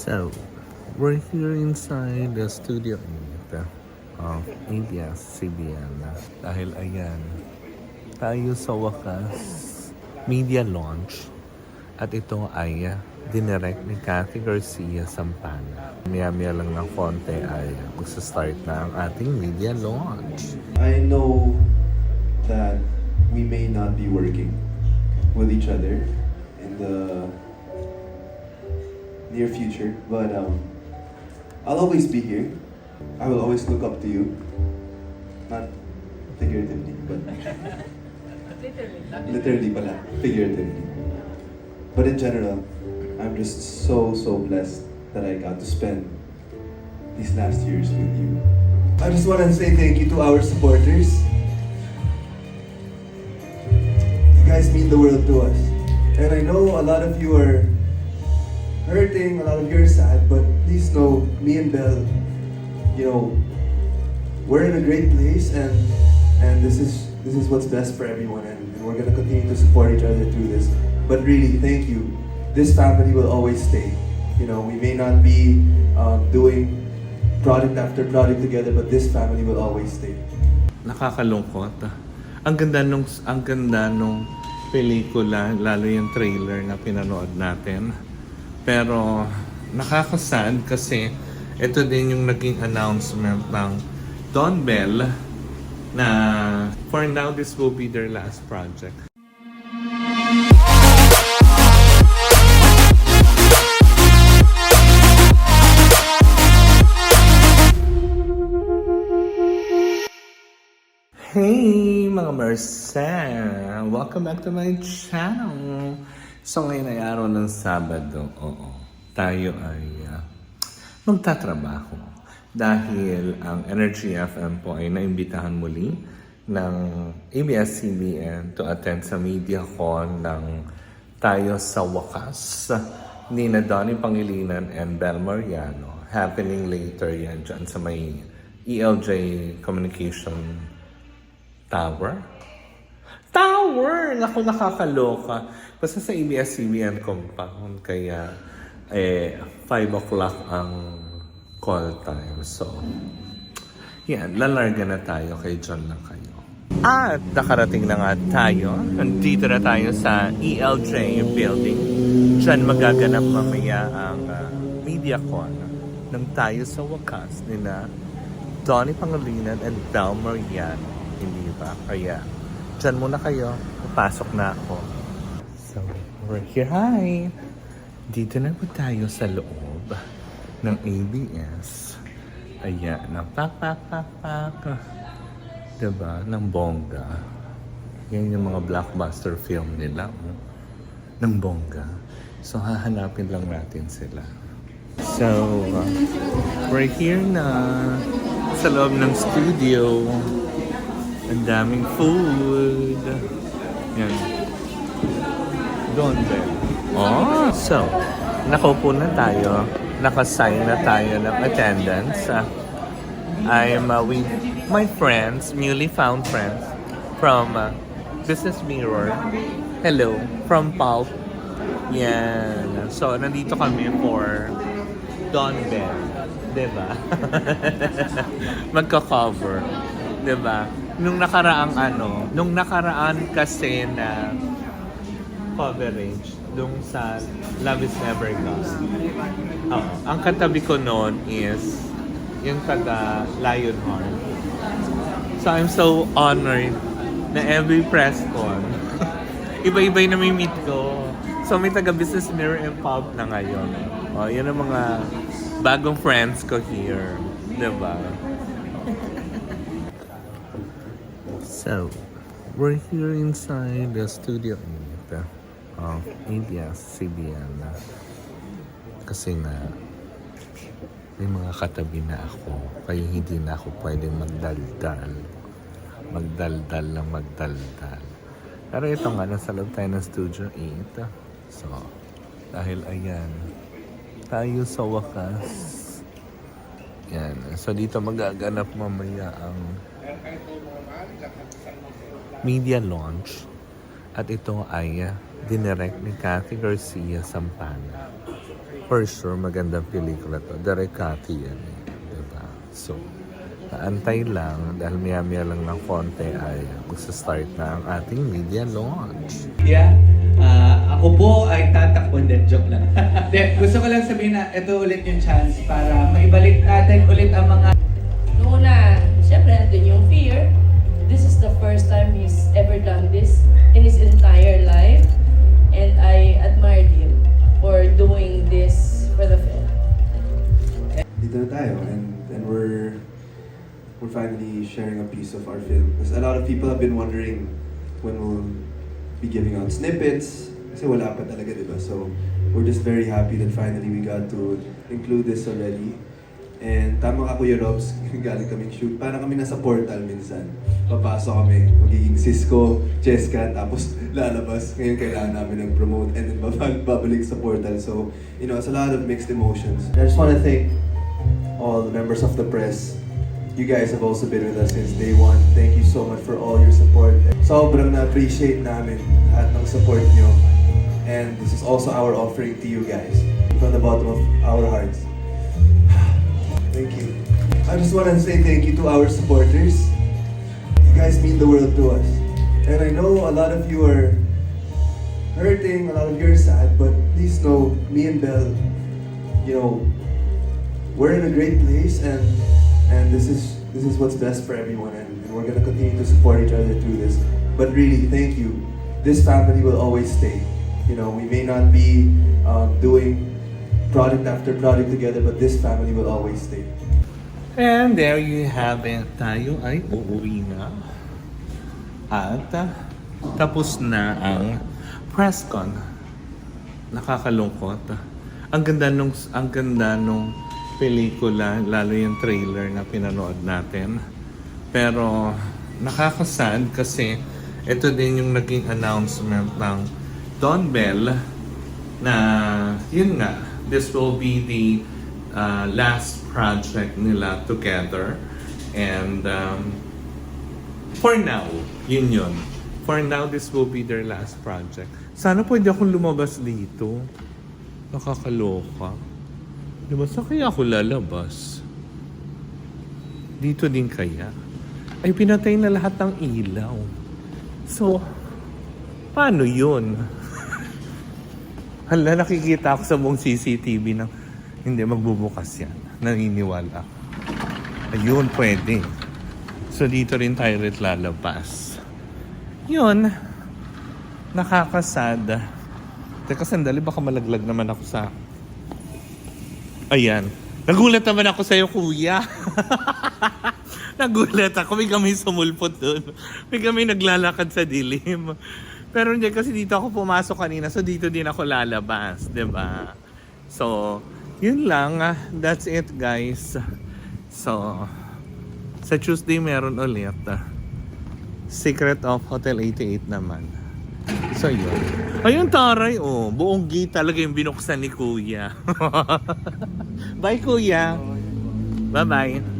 So, we're here inside the Studio 8 of ABS-CBN dahil ayan, tayo sa wakas media launch at ito ay dinirect ni Cathy Garcia Sampana. Maya-maya lang ng konti ay magsa-start na ang ating media launch. I know that we may not be working with each other in the near future, but I'll always be here. I will always look up to you. Not figuratively, but literally pala, figuratively. But in general, I'm just so blessed that I got to spend these last years with you. I just want to say thank you to our supporters. You guys mean the world to us. And I know a lot of you are hurting, a lot of you are sad, but please know, me and Belle, we're in a great place, and this is what's best for everyone, and we're gonna continue to support each other through this. But really, thank you. This family will always stay. We may not be doing project after project together, but this family will always stay. Nakakalungkot. Ang ganda nung pelikula, lalo yung trailer na pinanood natin. Pero nakakasad kasi ito din yung naging announcement ng Don Bell na for now this will be their last project. Hey mga Marcel! Welcome back to my channel! So ngayon ay araw ng Sabado, tayo ay magtatrabaho dahil ang Energy FM po ay naimbitahan muli ng ABS-CBN to attend sa media con ng Tayo sa Wakas ni na Donnie Pangilinan and Belle Mariano, happening later yan dyan sa may ELJ Communication Tower? Naku, nakakaloka. Basta sa ABS-CBN compound, kaya 5 o'clock ang call time. So, yan, lalarga na tayo, kay John lang kayo. At nakarating na nga tayo. Nandito na tayo sa ELJ building. Diyan magaganap mamaya ang MediaCon ng Tayo sa Wakas ni na Donnie Pangilinan and Belle Mariano. Hindi ba? Kaya, dyan muna kayo. Papasok na ako. So, we're here. Hi! Dito na po tayo sa loob ng ABS. Ayan, ng pak. Diba? Ng bongga. Yan yung mga blockbuster film nila. Ng bongga. So, hahanapin lang natin sila. So, we're here na sa loob ng studio. Ang daming food. Yan. Don Bell. So, nakaupo na tayo. Nakasign na tayo ng attendance. I'm with my friends, newly found friends from Business Mirror. Hello, from Pulp. Yan. So, nandito kami for Don Bell. Diba? Magka-cover. Diba? Nung nakaraan kasi na coverage dun sa Love is Never Gone. Ang katabi ko noon is yung taga Lionheart. So I'm so honored na every press con, iba-iba yung nami-meet ko. So may taga Business Mirror and Pulp na ngayon. Yan ang mga bagong friends ko here. Diba? So, we're here inside the Studio 8 of ABS-CBN kasi nga may mga katabi na ako kaya hindi na ako pwedeng magdaldal pero ito nga nasa loob tayo ng Studio 8. So, dahil ayan tayo sa wakas yan. So dito magaganap mamaya ang media launch at ito ay dinirect ni Cathy Garcia Sampana. For sure, magandang pelikula to. Direct Cathy yan eh. Diba? So, naantay lang dahil maya-maya lang ng konti ay magsa-start na ang ating media launch. Yeah. Ako po ay tatakbo. Hindi, joke lang. Hindi, gusto ko lang sabihin na ito ulit yung chance para maibalik natin ulit ang mga... Noong una, syempre nandun yung fear. This is the first time he's ever done this in his entire life. And I admired him for doing this for the film. Dito na tayo, and we're finally sharing a piece of our film. Because a lot of people have been wondering when we'll be giving out snippets. Kasi wala pa talaga, di ba? So, we're just very happy that finally we got to include this already. And tama ka, Kuya Robs, galing kaming shoot. Parang kami nasa portal minsan. Papasok kami, magiging Cisco, Cheska, tapos lalabas. Ngayon kailangan namin nag-promote and then babalik sa portal. So, you know, it's a lot of mixed emotions. I just want to thank all the members of the press. You guys have also been with us since day one. Thank you so much for all your support. Sobrang na-appreciate namin lahat ng support nyo. And this is also our offering to you guys from the bottom of our hearts. Thank you. I just want to say thank you to our supporters. You guys mean the world to us. And I know a lot of you are hurting, a lot of you are sad, but please know, me and Belle, you know, we're in a great place, and this is what's best for everyone, and we're gonna continue to support each other through this. But really, thank you. This family will always stay. You know, we may not be doing product after product together, but this family will always stay. And there you have it. Tayo ay uuwi na. At tapos na ang press con. Nakakalungkot. Ang ganda nung pelikula, lalo yung trailer na pinanood natin. Pero nakakasad kasi ito din yung naging announcement ng Don Bell na yun nga, this will be the last project nila together. And for now, yun. For now, this will be their last project. Sana pwede akong lumabas dito. Nakakaloka. Diba? Saan kaya ako lalabas? Dito din kaya? Ay, pinatay na lahat ng ilaw. So, paano yun? Hala, nakikita ako sa buong CCTV na hindi magbubukas yan. Naniniwala ako. Ayun, pwede. So, dito rin tayo rin lalabas. Yun. Nakakasad. Teka, sandali, baka malaglag naman ako sa... Ayan. Nagulat naman ako sa'yo, kuya. Nagulat ako. May kami sumulpot doon. May kami naglalakad sa dilim. Pero hindi, kasi dito ako pumasok kanina. So, dito din ako lalabas. Diba? So, yun lang. That's it, guys. So, sa Tuesday meron ulit. Secret of Hotel 88 naman. So, yun. Ayun, taray, oh. Buong gate talaga yung binuksan ni Kuya. Bye, Kuya. Bye-bye.